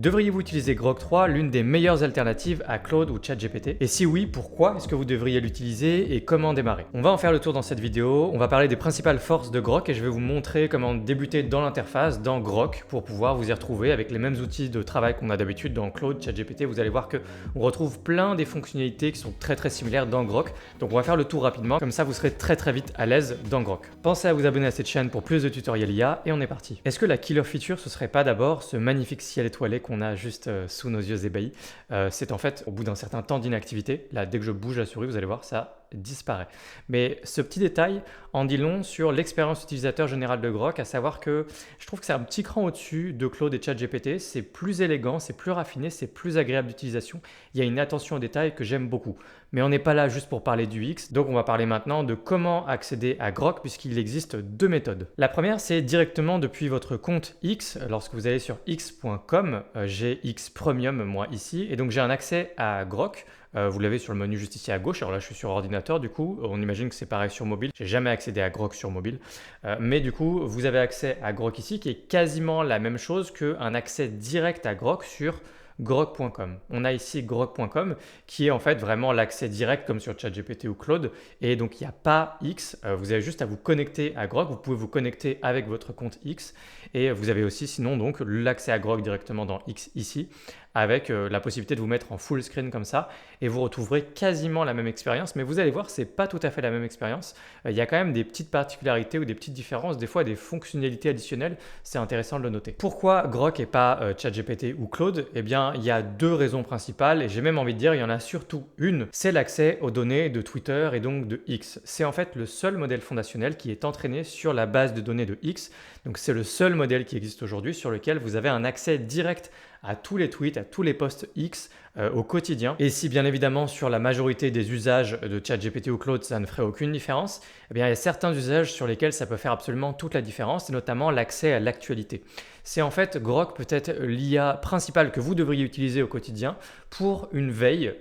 Devriez-vous utiliser Grok 3, l'une des meilleures alternatives à Claude ou ChatGPT? Et si oui, pourquoi est-ce que vous devriez l'utiliser et comment démarrer? On va en faire le tour dans cette vidéo, on va parler des principales forces de Grok et je vais vous montrer comment débuter dans l'interface, dans Grok, pour pouvoir vous y retrouver avec les mêmes outils de travail qu'on a d'habitude dans Claude, ChatGPT. Vous allez voir qu'on retrouve plein des fonctionnalités qui sont très similaires dans Grok. Donc on va faire le tour rapidement, comme ça vous serez très vite à l'aise dans Grok. Pensez à vous abonner à cette chaîne pour plus de tutoriels IA et on est parti. Est-ce que la killer feature ce serait pas d'abord ce magnifique ciel étoilé qu'on a juste sous nos yeux ébahis? C'est en fait au bout d'un certain temps d'inactivité, là dès que je bouge la souris vous allez voir ça disparaît. Mais ce petit détail en dit long sur l'expérience utilisateur générale de Grok, à savoir que je trouve que c'est un petit cran au-dessus de Claude et ChatGPT, c'est plus élégant, c'est plus raffiné, c'est plus agréable d'utilisation, il y a une attention aux détails que j'aime beaucoup. Mais on n'est pas là juste pour parler du X, donc on va parler maintenant de comment accéder à Grok puisqu'il existe deux méthodes. La première c'est directement depuis votre compte X, lorsque vous allez sur x.com, j'ai X Premium moi ici, et donc j'ai un accès à Grok. Vous l'avez sur le menu juste ici à gauche. Alors là, je suis sur ordinateur, du coup, on imagine que c'est pareil sur mobile. J'ai jamais accédé à Grok sur mobile. Mais du coup, vous avez accès à Grok ici, qui est quasiment la même chose qu'un accès direct à Grok sur grok.com. On a ici grok.com qui est en fait vraiment l'accès direct comme sur ChatGPT ou Claude, et donc il n'y a pas X, vous avez juste à vous connecter à Grok, vous pouvez vous connecter avec votre compte X et vous avez aussi sinon donc l'accès à Grok directement dans X ici avec la possibilité de vous mettre en full screen comme ça et vous retrouverez quasiment la même expérience, mais vous allez voir c'est pas tout à fait la même expérience, il y a quand même des petites particularités ou des petites différences, des fois des fonctionnalités additionnelles, c'est intéressant de le noter. Pourquoi Grok et pas ChatGPT ou Claude? Eh bien il y a deux raisons principales et j'ai même envie de dire il y en a surtout une, c'est l'accès aux données de Twitter et donc de X. C'est en fait le seul modèle fondationnel qui est entraîné sur la base de données de X, donc c'est le seul modèle qui existe aujourd'hui sur lequel vous avez un accès direct à tous les tweets, à tous les posts X au quotidien. Et si bien évidemment sur la majorité des usages de ChatGPT ou Claude ça ne ferait aucune différence, eh bien il y a certains usages sur lesquels ça peut faire absolument toute la différence, et notamment l'accès à l'actualité. C'est en fait Grok peut-être l'IA principale que vous devriez utiliser au quotidien pour une veille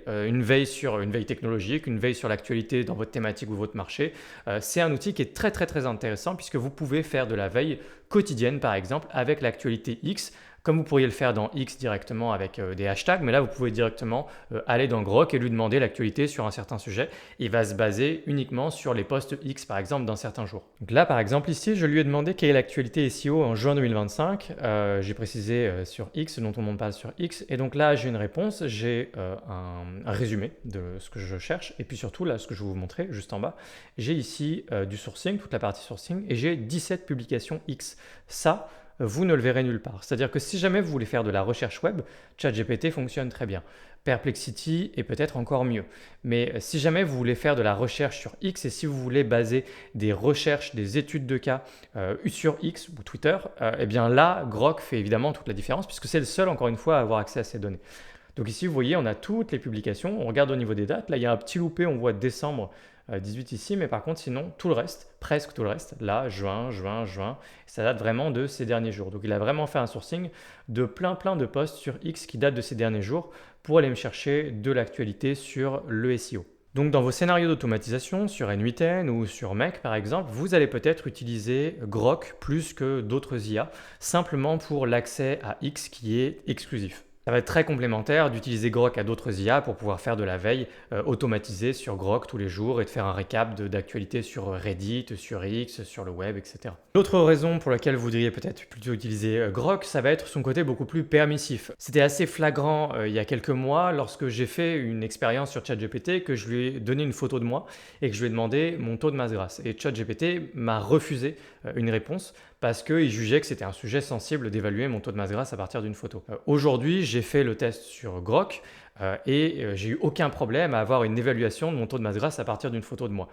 technologique, une veille sur l'actualité dans votre thématique ou votre marché. C'est un outil qui est très intéressant puisque vous pouvez faire de la veille quotidienne par exemple avec l'actualité X, comme vous pourriez le faire dans X directement avec des hashtags, mais là vous pouvez directement aller dans Grok et lui demander l'actualité sur un certain sujet. Il va se baser uniquement sur les posts X par exemple dans certains jours. Donc là par exemple ici je lui ai demandé quelle est l'actualité SEO en juin 2025, j'ai précisé sur X ce dont on parle sur X, et donc là j'ai une réponse, j'ai un résumé de ce que je cherche, et puis surtout là ce que je vais vous montrer juste en bas, j'ai ici du sourcing, toute la partie sourcing, et j'ai 17 publications X. Ça, vous ne le verrez nulle part. C'est-à-dire que si jamais vous voulez faire de la recherche web, ChatGPT fonctionne très bien. Perplexity est peut-être encore mieux. Mais si jamais vous voulez faire de la recherche sur X et si vous voulez baser des recherches, des études de cas sur X ou Twitter, eh bien là, Grok fait évidemment toute la différence puisque c'est le seul, encore une fois, à avoir accès à ces données. Donc ici, vous voyez, on a toutes les publications. On regarde au niveau des dates. Là, il y a un petit loupé, on voit décembre 18 ici, mais par contre, sinon, tout le reste, presque tout le reste, là, juin, ça date vraiment de ces derniers jours. Donc, il a vraiment fait un sourcing de plein de posts sur X qui datent de ces derniers jours pour aller me chercher de l'actualité sur le SEO. Donc, dans vos scénarios d'automatisation sur N8N ou sur Make par exemple, vous allez peut-être utiliser Grok plus que d'autres IA, simplement pour l'accès à X qui est exclusif. Ça va être très complémentaire d'utiliser Grok à d'autres IA pour pouvoir faire de la veille automatisée sur Grok tous les jours et de faire un récap d'actualités sur Reddit, sur X, sur le web, etc. L'autre raison pour laquelle vous devriez peut-être plutôt utiliser Grok, ça va être son côté beaucoup plus permissif. C'était assez flagrant il y a quelques mois lorsque j'ai fait une expérience sur ChatGPT, que je lui ai donné une photo de moi et que je lui ai demandé mon taux de masse grasse. Et ChatGPT m'a refusé une réponse parce qu'il jugeait que c'était un sujet sensible d'évaluer mon taux de masse grasse à partir d'une photo. Aujourd'hui, j'ai fait le test sur Grok et j'ai eu aucun problème à avoir une évaluation de mon taux de masse grasse à partir d'une photo de moi.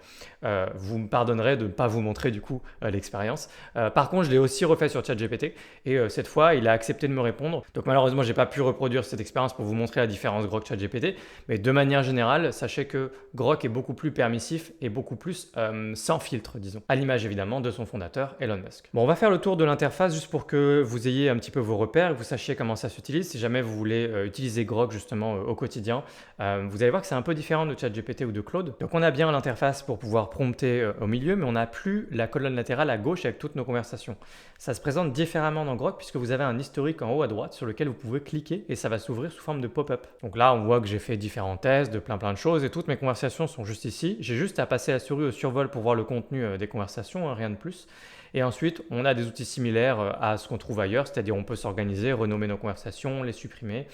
Vous me pardonnerez de ne pas vous montrer du coup l'expérience. Par contre, je l'ai aussi refait sur ChatGPT et cette fois, il a accepté de me répondre. Donc malheureusement, je n'ai pas pu reproduire cette expérience pour vous montrer la différence Grok-ChatGPT, mais de manière générale, sachez que Grok est beaucoup plus permissif et beaucoup plus sans filtre, disons, à l'image évidemment de son fondateur Elon Musk. Bon, on va faire le tour de l'interface juste pour que vous ayez un petit peu vos repères, que vous sachiez comment ça s'utilise si jamais vous voulez utiliser Grok justement au quotidien. Vous allez voir que c'est un peu différent de ChatGPT ou de Claude. Donc on a bien l'interface pour pouvoir prompter au milieu, mais on n'a plus la colonne latérale à gauche avec toutes nos conversations. Ça se présente différemment dans Grok puisque vous avez un historique en haut à droite sur lequel vous pouvez cliquer et ça va s'ouvrir sous forme de pop-up. Donc là, on voit que j'ai fait différents tests de plein de choses et toutes mes conversations sont juste ici. J'ai juste à passer la souris au survol pour voir le contenu des conversations, rien de plus. Et ensuite, on a des outils similaires à ce qu'on trouve ailleurs, c'est-à-dire on peut s'organiser, renommer nos conversations, les supprimer.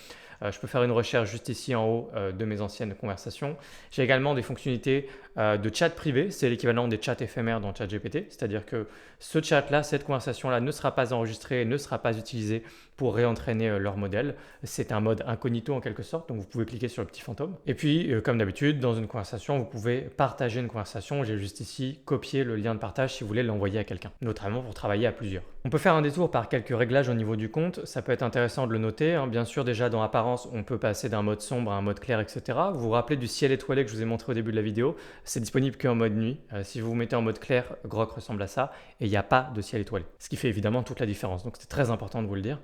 Je peux faire une recherche juste ici en haut de mes anciennes conversations. J'ai également des fonctionnalités de chat privé, c'est l'équivalent des chats éphémères dans ChatGPT, c'est-à-dire que ce chat-là, cette conversation-là ne sera pas enregistrée, ne sera pas utilisée pour réentraîner leur modèle. C'est un mode incognito en quelque sorte, donc vous pouvez cliquer sur le petit fantôme. Et puis, comme d'habitude, dans une conversation, vous pouvez partager une conversation. J'ai juste ici copié le lien de partage si vous voulez l'envoyer à quelqu'un, notamment pour travailler à plusieurs. On peut faire un détour par quelques réglages au niveau du compte, ça peut être intéressant de le noter. Bien sûr, déjà dans apparence, on peut passer d'un mode sombre à un mode clair, etc. Vous vous rappelez du ciel étoilé que je vous ai montré au début de la vidéo, c'est disponible qu'en mode nuit. Si vous vous mettez en mode clair, Grok ressemble à ça et il n'y a pas de ciel étoilé, ce qui fait évidemment toute la différence. Donc c'est très important de vous le dire.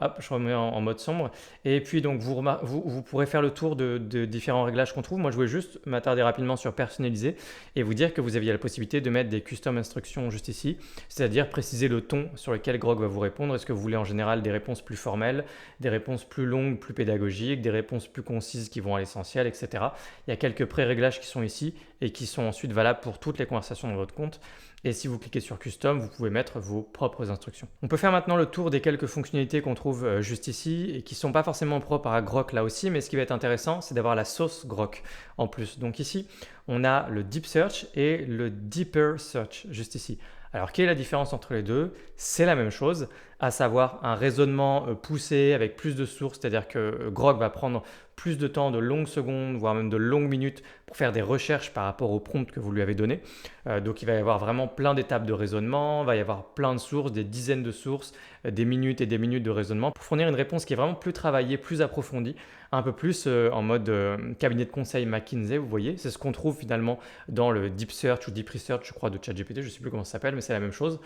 Hop, je remets en mode sombre. Et puis donc vous pourrez faire le tour de différents réglages qu'on trouve. Moi je voulais juste m'attarder rapidement sur personnaliser et vous dire que vous aviez la possibilité de mettre des custom instructions juste ici, c'est-à-dire préciser le ton sur lequel Grok va vous répondre. Est-ce que vous voulez en général des réponses plus formelles, des réponses plus longues, plus pédagogiques, des réponses plus concises qui vont à l'essentiel, etc. Il y a quelques pré-réglages qui sont ici et qui sont ensuite valables pour toutes les conversations dans votre compte. Et si vous cliquez sur Custom, vous pouvez mettre vos propres instructions. On peut faire maintenant le tour des quelques fonctionnalités qu'on trouve juste ici et qui ne sont pas forcément propres à Grok là aussi, mais ce qui va être intéressant, c'est d'avoir la sauce Grok en plus. Donc ici, on a le Deep Search et le Deeper Search juste ici. Alors, quelle est la différence entre les deux? C'est la même chose, à savoir un raisonnement poussé avec plus de sources, c'est-à-dire que Grok va prendre plus de temps, de longues secondes, voire même de longues minutes pour faire des recherches par rapport au prompt que vous lui avez donné. Donc, il va y avoir vraiment plein d'étapes de raisonnement, il va y avoir plein de sources, des dizaines de sources, des minutes et des minutes de raisonnement pour fournir une réponse qui est vraiment plus travaillée, plus approfondie, un peu plus en mode cabinet de conseil McKinsey, vous voyez. C'est ce qu'on trouve finalement dans le Deep Search ou Deep Research, je crois, de ChatGPT, je ne sais plus comment ça s'appelle, mais c'est la même chose.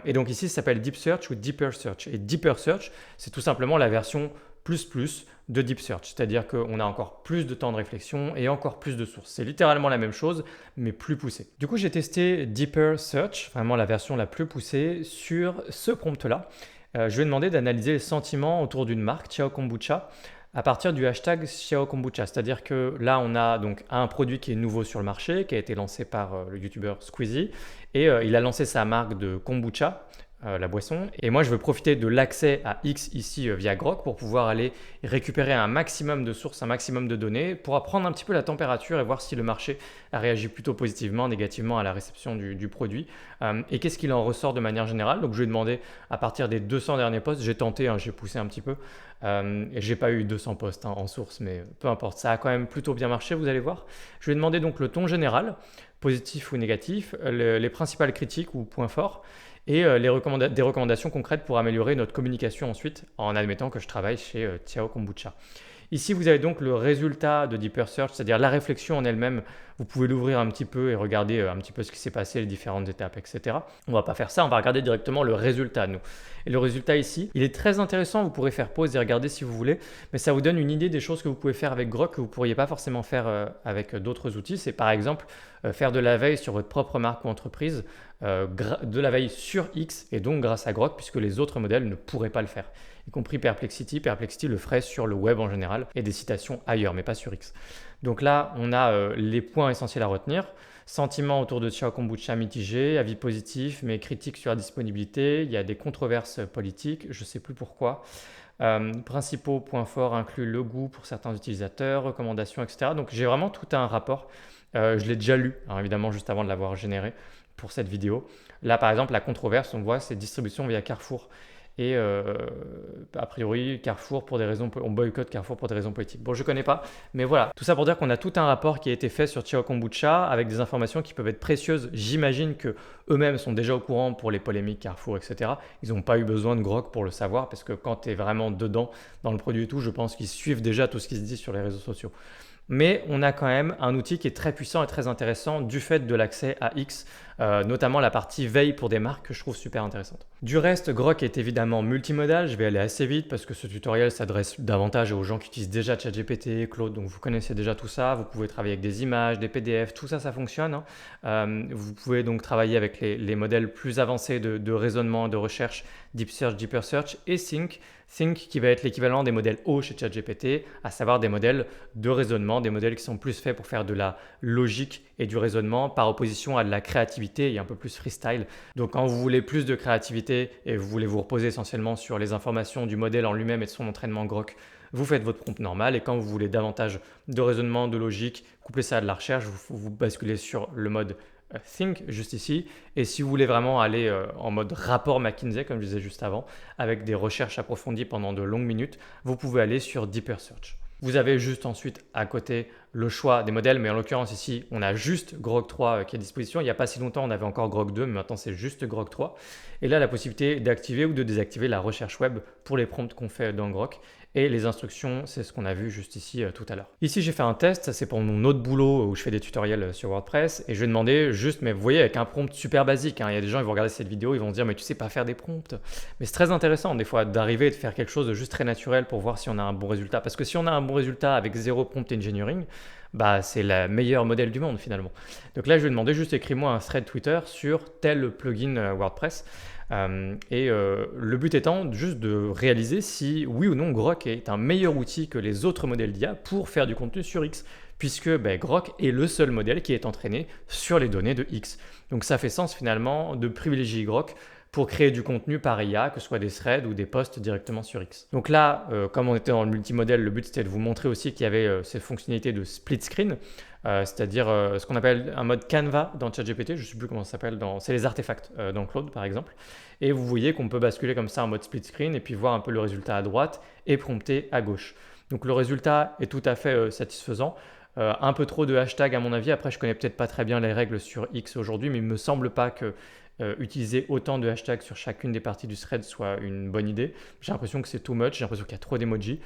Et donc ici, ça s'appelle Deep Search ou Deeper Search. Et Deeper Search, c'est tout simplement la version plus de Deep Search, c'est-à-dire qu'on a encore plus de temps de réflexion et encore plus de sources. C'est littéralement la même chose, mais plus poussé. Du coup, j'ai testé Deeper Search, vraiment la version la plus poussée, sur ce prompt-là. Je vais demander d'analyser les sentiments autour d'une marque, Ciao Kombucha, à partir du hashtag Ciao Kombucha. C'est-à-dire que là, on a donc un produit qui est nouveau sur le marché, qui a été lancé par le youtubeur Squeezie, et il a lancé sa marque de kombucha, la boisson. Et moi, je veux profiter de l'accès à X ici via Grok pour pouvoir aller récupérer un maximum de sources, un maximum de données pour apprendre un petit peu la température et voir si le marché a réagi plutôt positivement, négativement à la réception du produit. Et qu'est-ce qu'il en ressort de manière générale. Donc, je lui ai demandé à partir des 200 derniers posts, j'ai tenté, j'ai poussé un petit peu. Et j'ai pas eu 200 posts en source, mais peu importe, ça a quand même plutôt bien marché, vous allez voir. Je lui ai demandé donc le ton général, positif ou négatif, les principales critiques ou points forts, et des recommandations concrètes pour améliorer notre communication ensuite, en admettant que je travaille chez Ciao Kombucha. Ici, vous avez donc le résultat de Deeper Search, c'est-à-dire la réflexion en elle-même. Vous pouvez l'ouvrir un petit peu et regarder un petit peu ce qui s'est passé, les différentes étapes, etc. On ne va pas faire ça, on va regarder directement le résultat, nous. Et le résultat ici, il est très intéressant, vous pourrez faire pause et regarder si vous voulez, mais ça vous donne une idée des choses que vous pouvez faire avec Grok que vous ne pourriez pas forcément faire avec d'autres outils. C'est par exemple faire de la veille sur votre propre marque ou entreprise, de la veille sur X et donc grâce à Grok, puisque les autres modèles ne pourraient pas le faire, y compris Perplexity. Perplexity le ferait sur le web en général et des citations ailleurs, mais pas sur X. Donc là, on a les points essentiels à retenir. Sentiments autour de Ciao Kombucha mitigés, avis positifs, mais critiques sur la disponibilité. Il y a des controverses politiques, je ne sais plus pourquoi. Principaux points forts incluent le goût pour certains utilisateurs, recommandations, etc. Donc j'ai vraiment tout un rapport. Je l'ai déjà lu, hein, évidemment, juste avant de l'avoir généré pour cette vidéo. Là, par exemple, la controverse, on voit, c'est distribution via Carrefour. Et a priori, Carrefour pour des raisons, on boycotte Carrefour pour des raisons politiques. Bon, je connais pas, mais voilà. Tout ça pour dire qu'on a tout un rapport qui a été fait sur Ciao Kombucha avec des informations qui peuvent être précieuses. J'imagine que eux-mêmes sont déjà au courant pour les polémiques Carrefour, etc. Ils n'ont pas eu besoin de Grok pour le savoir parce que quand tu es vraiment dedans dans le produit et tout, je pense qu'ils suivent déjà tout ce qui se dit sur les réseaux sociaux. mais on a quand même un outil qui est très puissant et très intéressant du fait de l'accès à X, notamment la partie veille pour des marques que je trouve super intéressante. Du reste, Grok est évidemment multimodal, je vais aller assez vite parce que ce tutoriel s'adresse davantage aux gens qui utilisent déjà ChatGPT, Claude, donc vous connaissez déjà tout ça, vous pouvez travailler avec des images, des PDF, tout ça, ça fonctionne. Hein. Vous pouvez donc travailler avec les modèles plus avancés de raisonnement, de recherche, Deep Search, Deeper Search et Think. Think qui va être l'équivalent des modèles hauts chez ChatGPT, à savoir des modèles de raisonnement, des modèles qui sont plus faits pour faire de la logique et du raisonnement par opposition à de la créativité et un peu plus freestyle. Donc quand vous voulez plus de créativité et vous voulez vous reposer essentiellement sur les informations du modèle en lui-même et de son entraînement Grok, vous faites votre prompt normal, et quand vous voulez davantage de raisonnement, de logique, couplez ça à de la recherche, vous basculez sur le mode Think juste ici. Et si vous voulez vraiment aller en mode rapport McKinsey, comme je disais juste avant, avec des recherches approfondies pendant de longues minutes, vous pouvez aller sur Deeper Search. Vous avez juste ensuite à côté le choix des modèles, mais en l'occurrence ici, on a juste Grok 3 qui est à disposition. Il n'y a pas si longtemps, on avait encore Grok 2, mais maintenant c'est juste Grok 3. Et là, la possibilité d'activer ou de désactiver la recherche web pour les prompts qu'on fait dans Grok. Et les instructions, c'est ce qu'on a vu juste ici tout à l'heure. Ici, j'ai fait un test, c'est pour mon autre boulot où je fais des tutoriels sur WordPress. Et je vais demander juste, mais vous voyez, avec un prompt super basique, hein, il y a des gens qui vont regarder cette vidéo, ils vont se dire, mais tu sais pas faire des prompts. Mais c'est très intéressant des fois d'arriver et de faire quelque chose de juste très naturel pour voir si on a un bon résultat. Parce que si on a un bon résultat avec zéro prompt engineering, bah, c'est le meilleur modèle du monde finalement. Donc là, je vais demander juste écris-moi un thread Twitter sur tel plugin WordPress. Le but étant juste de réaliser si oui ou non Grok est un meilleur outil que les autres modèles d'IA pour faire du contenu sur X, puisque Grok est le seul modèle qui est entraîné sur les données de X. Donc ça fait sens finalement de privilégier Grok pour créer du contenu par IA, que ce soit des threads ou des posts directement sur X. Donc là, comme on était dans le multimodèle, le but c'était de vous montrer aussi qu'il y avait ces fonctionnalités de split screen, c'est-à-dire ce qu'on appelle un mode Canva dans ChatGPT, je ne sais plus comment ça s'appelle, c'est les artefacts dans Claude par exemple. Et vous voyez qu'on peut basculer comme ça en mode split screen et puis voir un peu le résultat à droite et prompter à gauche. Donc le résultat est tout à fait satisfaisant. Un peu trop de hashtags à mon avis, après je connais peut-être pas très bien les règles sur X aujourd'hui, mais il ne me semble pas que utiliser autant de hashtags sur chacune des parties du thread soit une bonne idée. J'ai l'impression que c'est too much, j'ai l'impression qu'il y a trop d'emojis.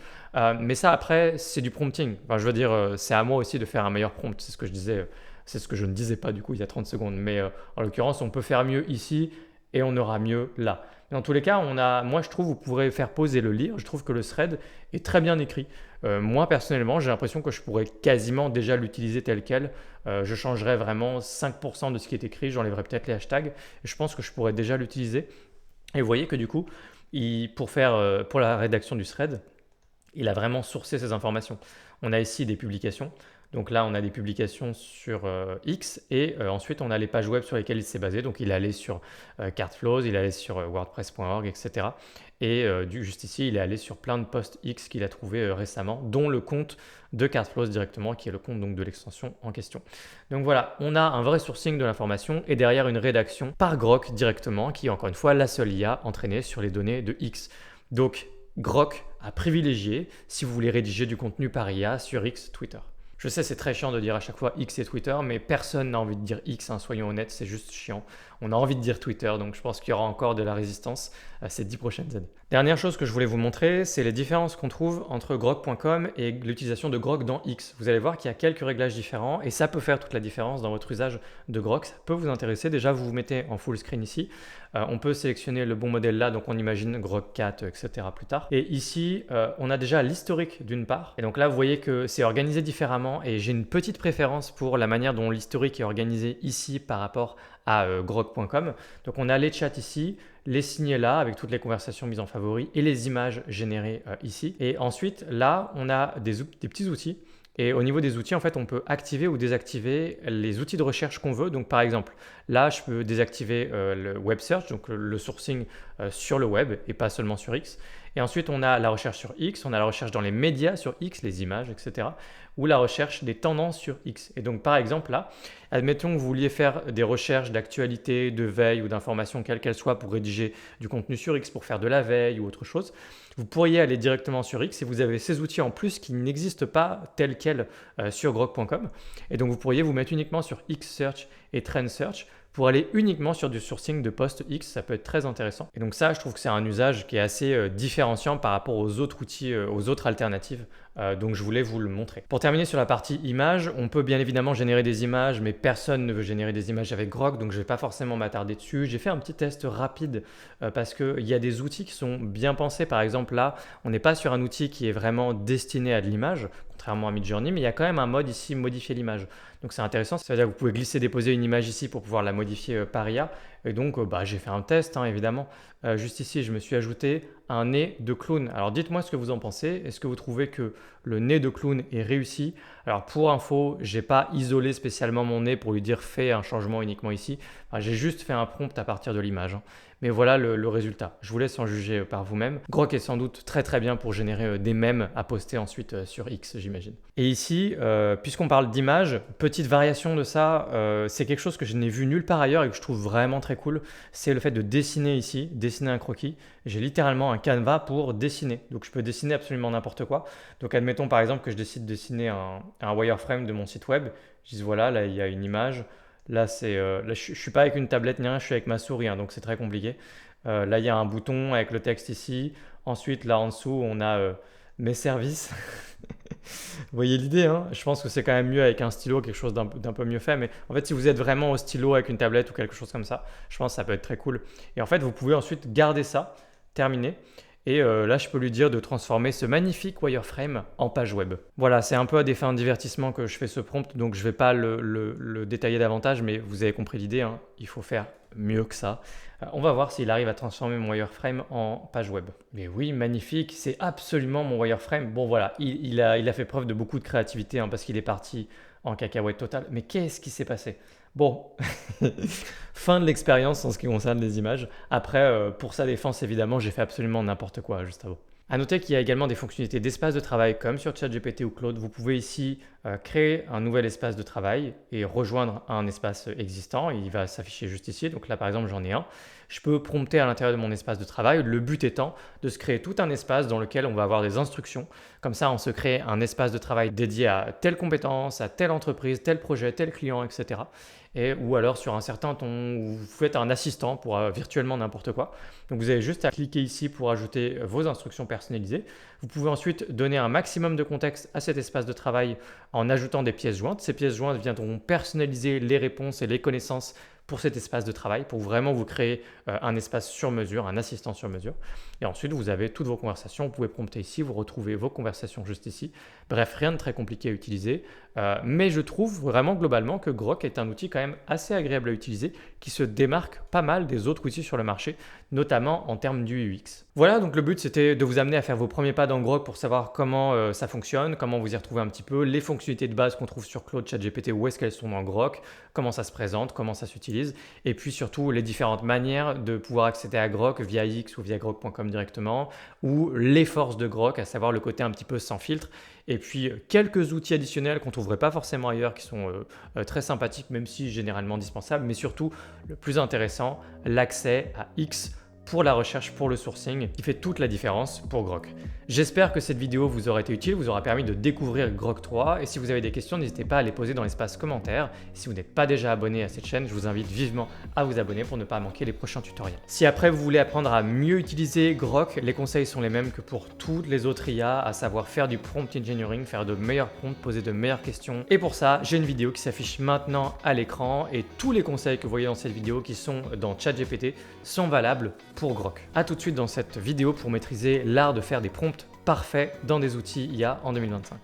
Mais ça après, c'est du prompting. Enfin, je veux dire, c'est à moi aussi de faire un meilleur prompt, c'est ce que je disais, c'est ce que je ne disais pas du coup il y a 30 secondes. Mais en l'occurrence, on peut faire mieux ici et on aura mieux là. Dans tous les cas, moi je trouve, vous pourrez faire pause et le lire. Je trouve que le thread est très bien écrit. Moi personnellement, j'ai l'impression que je pourrais quasiment déjà l'utiliser tel quel. Je changerais vraiment 5% de ce qui est écrit, j'enlèverais peut-être les hashtags. Et je pense que je pourrais déjà l'utiliser. Et vous voyez que du coup, pour la rédaction du thread, il a vraiment sourcé ces informations. On a ici des publications. Donc là, on a des publications sur X et ensuite, on a les pages web sur lesquelles il s'est basé. Donc, il est allé sur Cardflows, il est allé sur wordpress.org, etc. Et juste ici, il est allé sur plein de posts X qu'il a trouvé récemment, dont le compte de Cardflows directement, qui est le compte donc, de l'extension en question. Donc voilà, on a un vrai sourcing de l'information et derrière une rédaction par Grok directement, qui est encore une fois la seule IA entraînée sur les données de X. Donc, Grok à privilégier si vous voulez rédiger du contenu par IA sur X Twitter. Je sais, c'est très chiant de dire à chaque fois X et Twitter, mais personne n'a envie de dire X, hein, soyons honnêtes, c'est juste chiant. On a envie de dire Twitter, donc je pense qu'il y aura encore de la résistance ces 10 prochaines années. Dernière chose que je voulais vous montrer, c'est les différences qu'on trouve entre grok.com et l'utilisation de Grok dans X. Vous allez voir qu'il y a quelques réglages différents et ça peut faire toute la différence dans votre usage de Grok. Ça peut vous intéresser. Déjà, vous vous mettez en full screen ici. On peut sélectionner le bon modèle là, donc on imagine Grok 4, etc. plus tard. Et ici, on a déjà l'historique d'une part. Et donc là, vous voyez que c'est organisé différemment et j'ai une petite préférence pour la manière dont l'historique est organisé ici par rapport à grok.com. Donc on a les chats ici, les signés là avec toutes les conversations mises en favori et les images générées ici. Et ensuite là, on a des petits outils. Et au niveau des outils, en fait, on peut activer ou désactiver les outils de recherche qu'on veut. Donc, par exemple, là, je peux désactiver le web search, donc le sourcing sur le web et pas seulement sur X. Et ensuite, on a la recherche sur X, on a la recherche dans les médias sur X, les images, etc. Ou la recherche des tendances sur X. Et donc, par exemple, là, admettons que vous vouliez faire des recherches d'actualité, de veille ou d'informations, quelles qu'elles soient, pour rédiger du contenu sur X, pour faire de la veille ou autre chose. Vous pourriez aller directement sur X et vous avez ces outils en plus qui n'existent pas tels quels sur grok.com. Et donc, vous pourriez vous mettre uniquement sur X Search et Trend Search pour aller uniquement sur du sourcing de post X, ça peut être très intéressant. Et donc ça, je trouve que c'est un usage qui est assez différenciant par rapport aux autres outils, aux autres alternatives. Donc je voulais vous le montrer. Pour terminer sur la partie images, on peut bien évidemment générer des images, mais personne ne veut générer des images avec Grok, donc je ne vais pas forcément m'attarder dessus. J'ai fait un petit test rapide parce qu'il y a des outils qui sont bien pensés. Par exemple là, on n'est pas sur un outil qui est vraiment destiné à de l'image, contrairement à Midjourney, mais il y a quand même un mode ici, modifier l'image. Donc c'est intéressant, ça veut dire que vous pouvez glisser, déposer une image ici pour pouvoir la modifier par IA. Et donc j'ai fait un test, évidemment. Juste ici, je me suis ajouté un nez de clown. Alors dites-moi ce que vous en pensez. Est-ce que vous trouvez que le nez de clown est réussi? Alors pour info, j'ai pas isolé spécialement mon nez pour lui dire fais un changement uniquement ici. J'ai juste fait un prompt à partir de l'image. Mais voilà le résultat. Je vous laisse en juger par vous-même. Grok est sans doute très très bien pour générer des mèmes à poster ensuite sur X, j'imagine. Et ici, puisqu'on parle d'image, petite variation de ça, c'est quelque chose que je n'ai vu nulle part ailleurs et que je trouve vraiment très cool. C'est le fait de dessiner ici, dessiner un croquis. J'ai littéralement un canevas pour dessiner. Donc je peux dessiner absolument n'importe quoi. Donc admettons par exemple que je décide de dessiner un wireframe de mon site web. Je dis voilà, là il y a une image. Là, je ne suis pas avec une tablette ni rien, je suis avec ma souris, donc c'est très compliqué. Là, il y a un bouton avec le texte ici. Ensuite, là en dessous, on a mes services. Vous voyez l'idée, Je pense que c'est quand même mieux avec un stylo, quelque chose d'un peu mieux fait. Mais en fait, si vous êtes vraiment au stylo avec une tablette ou quelque chose comme ça, je pense que ça peut être très cool. Et en fait, vous pouvez ensuite garder ça, terminer. Et là, je peux lui dire de transformer ce magnifique wireframe en page web. Voilà, c'est un peu à des fins de divertissement que je fais ce prompt, donc je ne vais pas le détailler davantage, mais vous avez compris l'idée, il faut faire mieux que ça. On va voir s'il arrive à transformer mon wireframe en page web. Mais oui, magnifique, c'est absolument mon wireframe. Bon voilà, il a fait preuve de beaucoup de créativité parce qu'il est parti en cacahuète totale. Mais qu'est-ce qui s'est passé? Bon, fin de l'expérience en ce qui concerne les images. Après, pour sa défense, évidemment, j'ai fait absolument n'importe quoi juste avant. À noter qu'il y a également des fonctionnalités d'espace de travail comme sur ChatGPT ou Claude. Vous pouvez ici créer un nouvel espace de travail et rejoindre un espace existant. Il va s'afficher juste ici. Donc là, par exemple, j'en ai un. Je peux prompter à l'intérieur de mon espace de travail. Le but étant de se créer tout un espace dans lequel on va avoir des instructions. Comme ça, on se crée un espace de travail dédié à telle compétence, à telle entreprise, tel projet, tel client, etc. Ou alors sur un certain ton, où vous faites un assistant pour virtuellement n'importe quoi. Donc vous avez juste à cliquer ici pour ajouter vos instructions personnalisées. Vous pouvez ensuite donner un maximum de contexte à cet espace de travail en ajoutant des pièces jointes. Ces pièces jointes viendront personnaliser les réponses et les connaissances pour cet espace de travail, pour vraiment vous créer un espace sur mesure, un assistant sur mesure. Et ensuite, vous avez toutes vos conversations. Vous pouvez prompter ici, vous retrouvez vos conversations juste ici. Bref, rien de très compliqué à utiliser. Mais je trouve vraiment globalement que Grok est un outil quand même assez agréable à utiliser, qui se démarque pas mal des autres outils sur le marché, notamment en termes du UX. Voilà, donc le but c'était de vous amener à faire vos premiers pas dans Grok pour savoir comment ça fonctionne, comment vous y retrouvez un petit peu, les fonctionnalités de base qu'on trouve sur Claude, ChatGPT, où est-ce qu'elles sont dans Grok, comment ça se présente, comment ça s'utilise, et puis surtout les différentes manières de pouvoir accéder à Grok via X ou via grok.com directement, ou les forces de Grok, à savoir le côté un petit peu sans filtre, et puis quelques outils additionnels qu'on ne trouverait pas forcément ailleurs qui sont très sympathiques, même si généralement indispensables, mais surtout le plus intéressant, l'accès à X pour la recherche, pour le sourcing, qui fait toute la différence pour Grok. J'espère que cette vidéo vous aura été utile, vous aura permis de découvrir Grok 3, et si vous avez des questions, n'hésitez pas à les poser dans l'espace commentaire. Et si vous n'êtes pas déjà abonné à cette chaîne, je vous invite vivement à vous abonner pour ne pas manquer les prochains tutoriels. Si après vous voulez apprendre à mieux utiliser Grok, les conseils sont les mêmes que pour toutes les autres IA, à savoir faire du prompt engineering, faire de meilleurs prompts, poser de meilleures questions. Et pour ça, j'ai une vidéo qui s'affiche maintenant à l'écran, et tous les conseils que vous voyez dans cette vidéo qui sont dans ChatGPT sont valables pour Grok. A tout de suite dans cette vidéo pour maîtriser l'art de faire des prompts parfaits dans des outils IA en 2025.